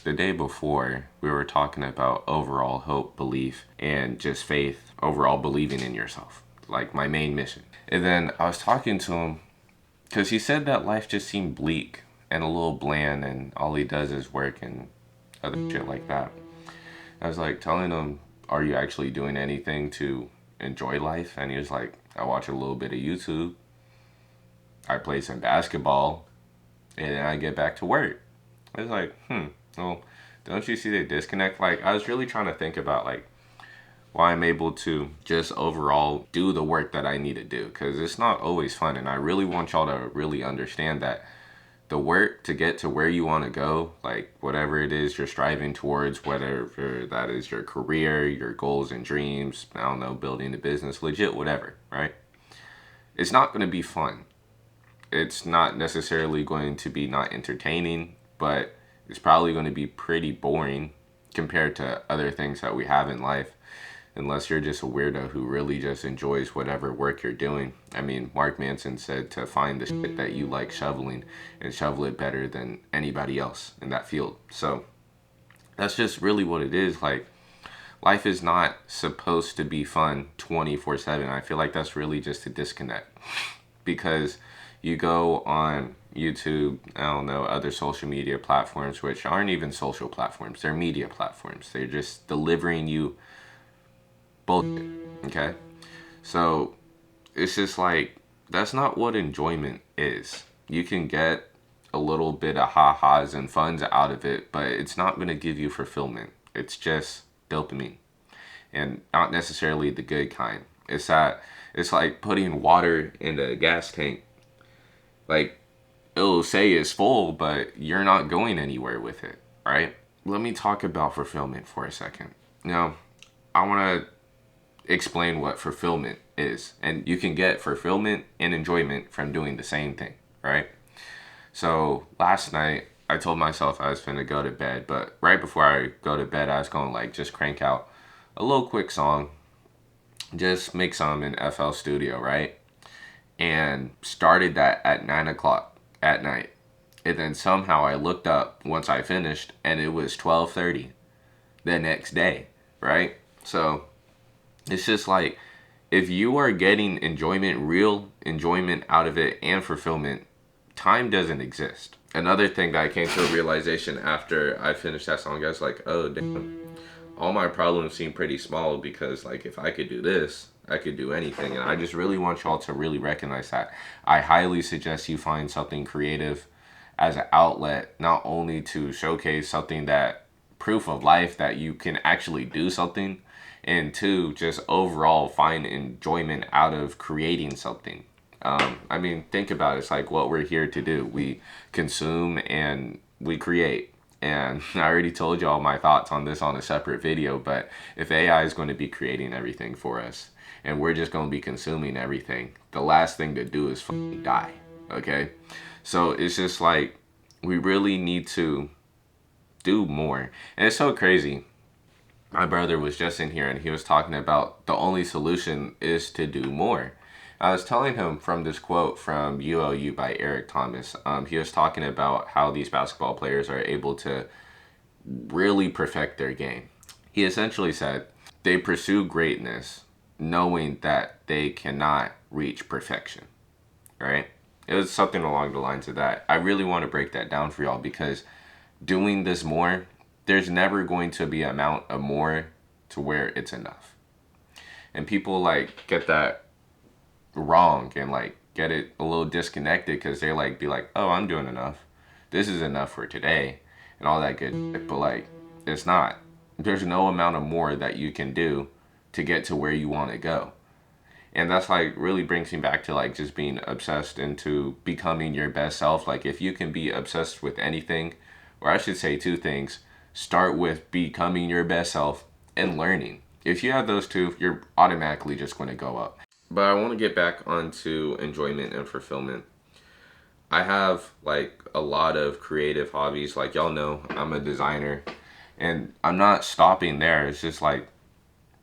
the day before, we were talking about overall hope, belief, and just faith, overall believing in yourself, like my main mission. And then I was talking to him because he said that life just seemed bleak and a little bland, and all he does is work and other shit like that. I was like telling him, are you actually doing anything to enjoy life? And he was like, I watch a little bit of YouTube, I play some basketball, and then I get back to work. I was like, well, don't you see the disconnect? Like, I was really trying to think about, like, why I'm able to just overall do the work that I need to do. Because it's not always fun. And I really want y'all to really understand that the work to get to where you want to go, like, whatever it is you're striving towards, whether that is your career, your goals and dreams, I don't know, building a business, legit, whatever, right? It's not going to be fun. It's not necessarily going to be not entertaining, but it's probably going to be pretty boring compared to other things that we have in life, unless you're just a weirdo who really just enjoys whatever work you're doing. I mean, Mark Manson said to find the shit that you like shoveling and shovel it better than anybody else in that field. So that's just really what it is. Like, life is not supposed to be fun 24/7. I feel like that's really just a disconnect, because you go on YouTube, I don't know, other social media platforms, which aren't even social platforms, they're media platforms. They're just delivering you bullshit, okay? So it's just like, that's not what enjoyment is. You can get a little bit of ha-has and funs out of it, but it's not going to give you fulfillment. It's just dopamine, and not necessarily the good kind. It's like putting water in a gas tank. Like, it'll say it's full, but you're not going anywhere with it, right? Let me talk about fulfillment for a second. Now, I want to explain what fulfillment is. And you can get fulfillment and enjoyment from doing the same thing, right? So last night, I told myself I was finna go to bed, but right before I go to bed, I was going to like just crank out a little quick song, just make some in FL Studio, right? And started that at 9 o'clock at night. And then somehow I looked up once I finished and it was 12:30 the next day, right? So it's just like, if you are getting enjoyment, real enjoyment out of it and fulfillment, time doesn't exist. Another thing that I came to a realization after I finished that song, I was like, oh damn, all my problems seem pretty small, because like, if I could do this, I could do anything. And I just really want y'all to really recognize that. I highly suggest you find something creative as an outlet, not only to showcase something, that proof of life that you can actually do something, and two, just overall find enjoyment out of creating something. I mean, think about it. It's like what we're here to do. We consume and we create. And I already told y'all my thoughts on this on a separate video, but if AI is going to be creating everything for us and we're just going to be consuming everything, the last thing to do is fucking die, okay? So it's just like, we really need to do more. And it's so crazy. My brother was just in here and he was talking about the only solution is to do more. I was telling him from this quote from Hue'i by Eric Thomas. He was talking about how these basketball players are able to really perfect their game. He essentially said they pursue greatness knowing that they cannot reach perfection, right? It was something along the lines of that. I really want to break that down for y'all, because doing this more, there's never going to be an amount of more to where it's enough. And people like get that wrong and like get it a little disconnected, because they like be like, oh, I'm doing enough, this is enough for today and all that good shit. But like, it's not. There's no amount of more that you can do to get to where you want to go. And that's like really brings me back to like just being obsessed into becoming your best self. Like, if you can be obsessed with anything, or I should say two things: start with becoming your best self and learning. If you have those two, you're automatically just going to go up. But I want to get back onto enjoyment and fulfillment. I have like a lot of creative hobbies. Like, y'all know I'm a designer, and I'm not stopping there. It's just like,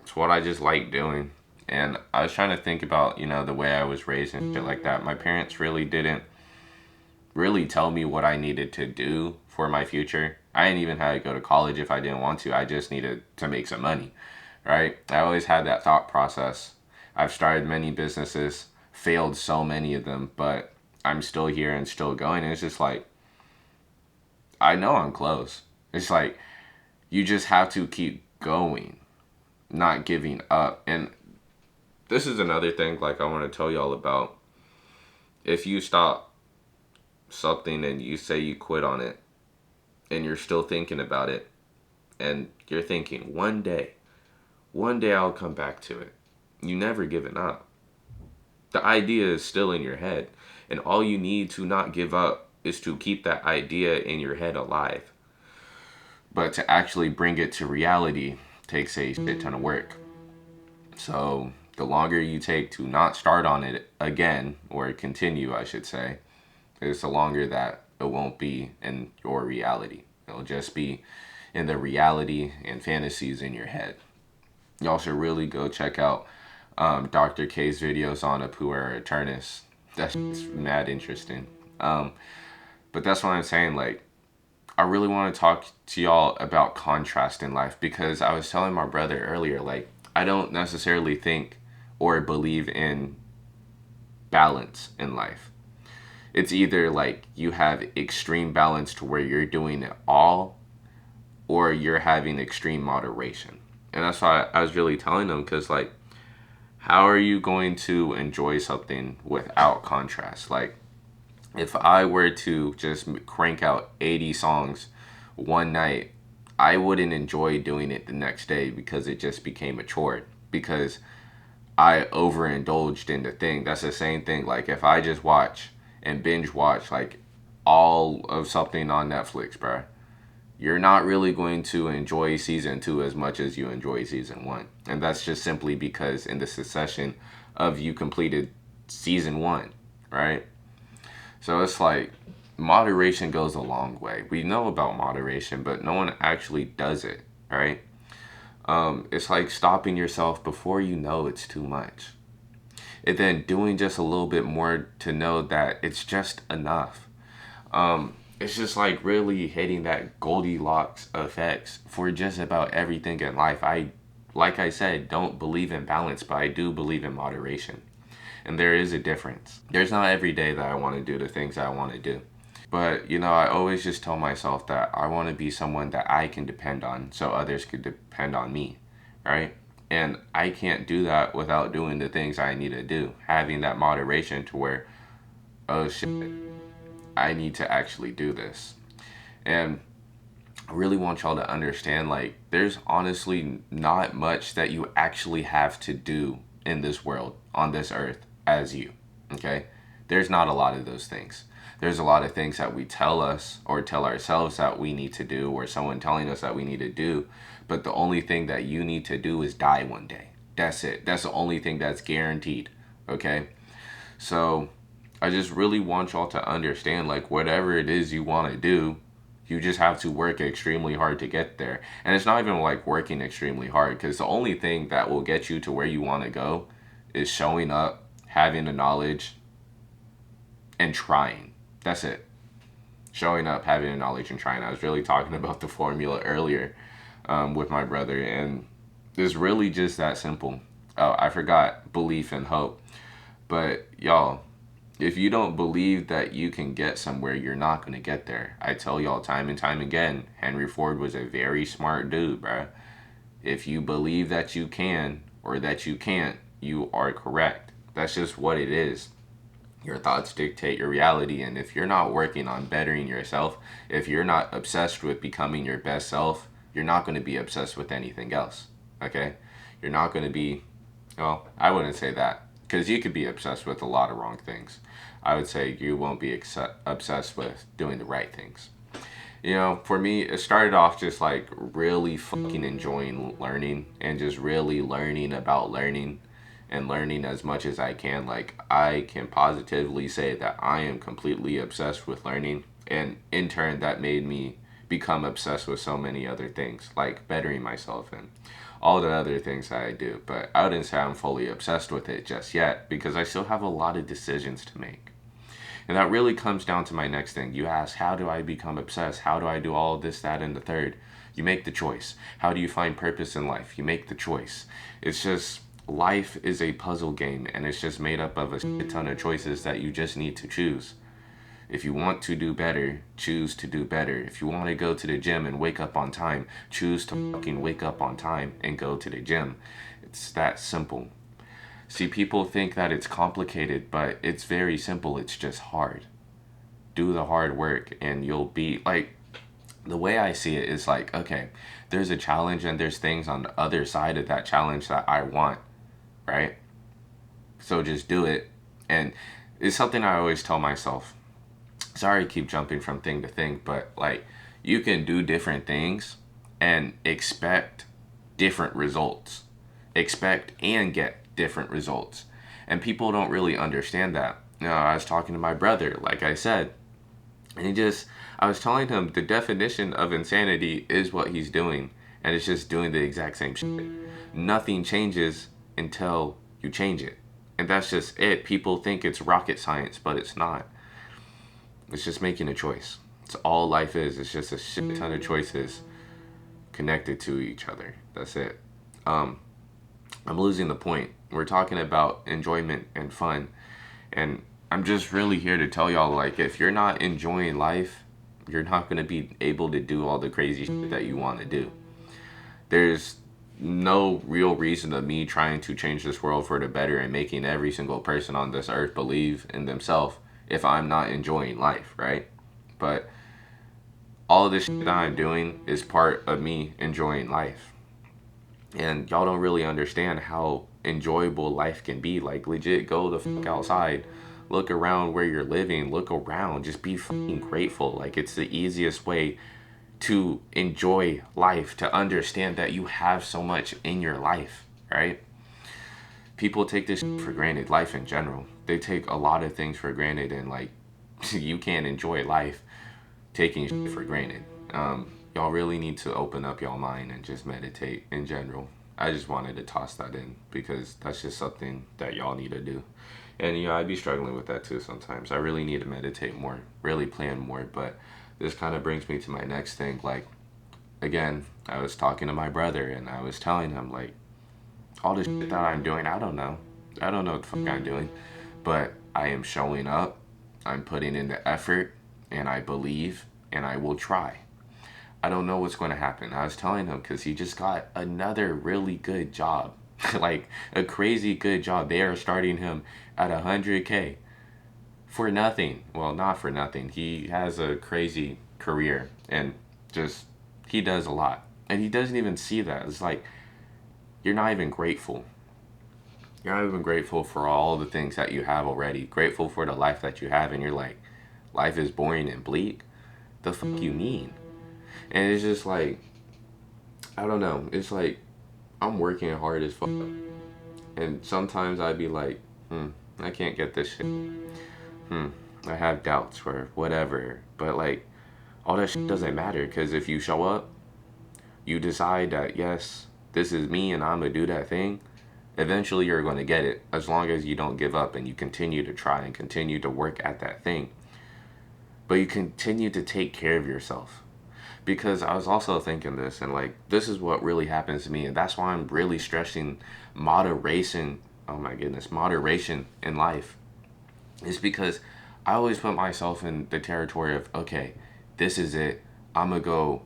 it's what I just like doing. And I was trying to think about, you know, the way I was raised and shit like that. My parents really didn't really tell me what I needed to do for my future. I didn't even have to go to college if I didn't want to. I just needed to make some money, right? I always had that thought process. I've started many businesses, failed so many of them, but I'm still here and still going. And it's just like, I know I'm close. It's like, you just have to keep going, not giving up. And this is another thing, like, I want to tell y'all about. If you stop something and you say you quit on it, and you're still thinking about it, and you're thinking, one day I'll come back to it. You never given up. The idea is still in your head. And all you need to not give up is to keep that idea in your head alive. But to actually bring it to reality takes a shit ton of work. So the longer you take to not start on it again, or continue, I should say, is the longer that it won't be in your reality. It'll just be in the reality and fantasies in your head. Y'all should really go check out Dr. K's videos on a puer eternus. That's mad interesting. But that's what I'm saying. Like, I really want to talk to y'all about contrast in life, because I was telling my brother earlier, like, I don't necessarily think or believe in balance in life. It's either like you have extreme balance to where you're doing it all, or you're having extreme moderation. And that's why I was really telling them, because, like, how are you going to enjoy something without contrast? Like, if I were to just crank out 80 songs one night, I wouldn't enjoy doing it the next day, because it just became a chore. Because I overindulged in the thing. That's the same thing. Like, if I just watch and binge watch, like, all of something on Netflix, bro, you're not really going to enjoy season 2 as much as you enjoy season 1. And that's just simply because in the succession of you completed season 1, right? So it's like, moderation goes a long way. We know about moderation, but no one actually does it, right? It's like stopping yourself before you know it's too much. And then doing just a little bit more to know that it's just enough. It's just like really hitting that Goldilocks effects for just about everything in life. Like I said, don't believe in balance, but I do believe in moderation. And there is a difference. There's not every day that I want to do the things I want to do. But, I always just tell myself that I want to be someone that I can depend on, so others could depend on me, right? And I can't do that without doing the things I need to do. Having that moderation to where, oh shit, I need to actually do this. And I really want y'all to understand, like, there's honestly not much that you actually have to do in this world, on this earth, as you, okay? There's not a lot of those things. There's a lot of things that we tell us or tell ourselves that we need to do, or someone telling us that we need to do. But the only thing that you need to do is die one day. That's it. That's the only thing that's guaranteed. Okay? So I just really want y'all to understand, like, whatever it is you want to do, you just have to work extremely hard to get there. And it's not even like working extremely hard, because the only thing that will get you to where you want to go is showing up, having the knowledge, and trying. That's it. Showing up, having the knowledge, and trying. I was really talking about the formula earlier with my brother, and it's really just that simple. Oh, I forgot belief and hope. But y'all, if you don't believe that you can get somewhere, you're not going to get there. I tell y'all time and time again, Henry Ford was a very smart dude, bruh. If you believe that you can or that you can't, you are correct. That's just what it is. Your thoughts dictate your reality, and if you're not working on bettering yourself, if you're not obsessed with becoming your best self, you're not going to be obsessed with anything else, okay? You're not going to be, well, I wouldn't say that, because you could be obsessed with a lot of wrong things. I would say you won't be obsessed with doing the right things. For me, it started off just like really fucking enjoying learning, and just really learning about learning, and learning as much as I can. Like, I can positively say that I am completely obsessed with learning, and in turn that made me become obsessed with so many other things, like bettering myself and all the other things that I do. But I wouldn't say I'm fully obsessed with it just yet, because I still have a lot of decisions to make. And that really comes down to my next thing. You ask, how do I become obsessed? How do I do all this, that, and the third? You make the choice. How do you find purpose in life? You make the choice. It's just, life is a puzzle game, and it's just made up of a shit ton of choices that you just need to choose. If you want to do better, choose to do better. If you want to go to the gym and wake up on time, choose to fucking wake up on time and go to the gym. It's that simple. See, people think that it's complicated, but it's very simple. It's just hard. Do the hard work and you'll be like, the way I see it is like, okay, there's a challenge and there's things on the other side of that challenge that I want, right? So just do it. And it's something I always tell myself. Sorry I keep jumping from thing to thing, but like, you can do different things and expect different results. Expect and get different results. And people don't really understand that. You know, I was talking to my brother, like I said, and I was telling him the definition of insanity is what he's doing. And it's just doing the exact same shit. Nothing changes until you change it. And that's just it. People think it's rocket science, but it's not. It's just making a choice. It's all life is. It's just a shit ton of choices connected to each other. That's it. I'm losing the point. We're talking about enjoyment and fun. And I'm just really here to tell y'all, like, if you're not enjoying life, you're not going to be able to do all the crazy shit that you want to do. There's no real reason of me trying to change this world for the better and making every single person on this earth believe in themselves if I'm not enjoying life, right? But all of this shit that I'm doing is part of me enjoying life. And y'all don't really understand how enjoyable life can be. Like, legit, go the fuck outside. Look around where you're living. Look around. Just be fucking grateful. Like, it's the easiest way to enjoy life, to understand that you have so much in your life, right? People take this for granted, life in general. They take a lot of things for granted, and like, you can't enjoy life taking shit for granted. Y'all really need to open up y'all mind and just meditate in general. I just wanted to toss that in because that's just something that y'all need to do. And you know, I'd be struggling with that too sometimes. I really need to meditate more, really plan more. But this kind of brings me to my next thing. Like, again, I was talking to my brother and I was telling him, like, all this shit that I'm doing, I don't know. I don't know what the fuck I'm doing. But I am showing up. I'm putting in the effort. And I believe. And I will try. I don't know what's going to happen. I was telling him because he just got another really good job. Like, a crazy good job. They are starting him at 100K for nothing. Well, not for nothing. He has a crazy career and just, he does a lot. And he doesn't even see that. It's like, you're not even grateful. You're not even grateful for all the things that you have already. Grateful for the life that you have. And you're like, life is boring and bleak? The fuck you mean? And it's just like, I don't know. It's like, I'm working hard as fuck. And sometimes I'd be like, I can't get this shit. I have doubts or whatever. But like, all that shit doesn't matter. Because if you show up, you decide that, yes, this is me and I'm going to do that thing. Eventually you're going to get it. As long as you don't give up and you continue to try and continue to work at that thing. But you continue to take care of yourself. Because I was also thinking this, and like, this is what really happens to me, and that's why I'm really stressing moderation. Oh my goodness, moderation in life. It's because I always put myself in the territory of, okay, this is it. I'm gonna go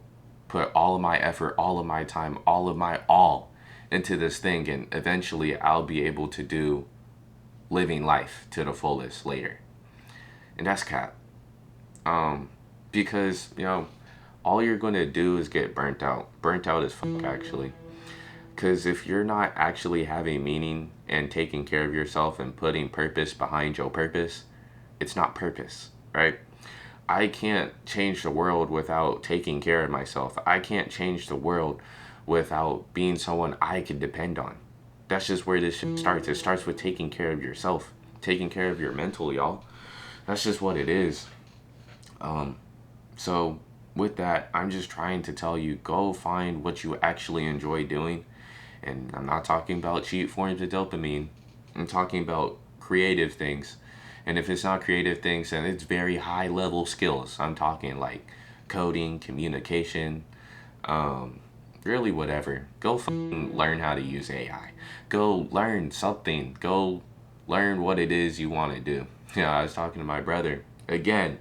put all of my effort, all of my time, all of my all into this thing, and eventually I'll be able to do living life to the fullest later. And that's cap. Because, you know, all you're going to do is get burnt out. Burnt out as fuck, actually. Because if you're not actually having meaning and taking care of yourself and putting purpose behind your purpose, it's not purpose, right? I can't change the world without taking care of myself. I can't change the world without being someone I can depend on. That's just where this shit starts. It starts with taking care of yourself. Taking care of your mental, y'all. That's just what it is. So with that, I'm just trying to tell you, go find what you actually enjoy doing. And I'm not talking about cheap forms of dopamine. I'm talking about creative things And if it's not creative things, then it's very high level skills. I'm talking like coding, communication, really whatever. Go learn how to use AI. Go learn something. Go learn what it is you want to do. I was talking to my brother again,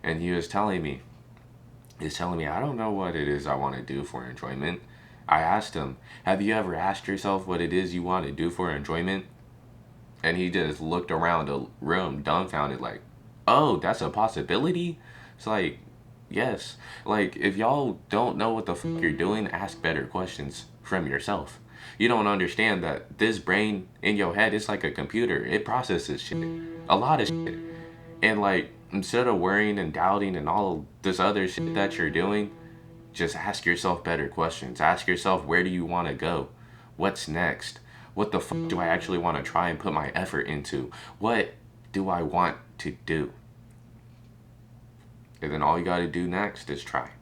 and he's telling me, I don't know what it is I want to do for enjoyment. I asked him, have you ever asked yourself what it is you want to do for enjoyment? And he just looked around the room dumbfounded, like, oh, that's a possibility? It's like, yes. Like, if y'all don't know what the fuck you're doing, ask better questions from yourself. You don't understand that this brain in your head is like a computer. It processes shit. A lot of shit. And like, instead of worrying and doubting and all this other shit that you're doing, just ask yourself better questions. Ask yourself, where do you want to go? What's next? What the fuck do I actually want to try and put my effort into? What do I want to do? And then all you got to do next is try.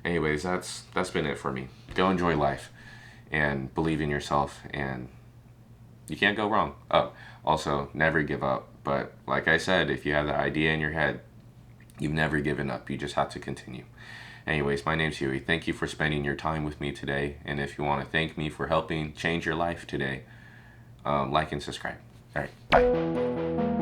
Anyways, that's been it for me. Go enjoy life and believe in yourself, and you can't go wrong. Oh, also, never give up. But like I said, if you have the idea in your head, you've never given up. You just have to continue. Anyways, my name's Huey. Thank you for spending your time with me today. And if you want to thank me for helping change your life today, like and subscribe. All right, bye.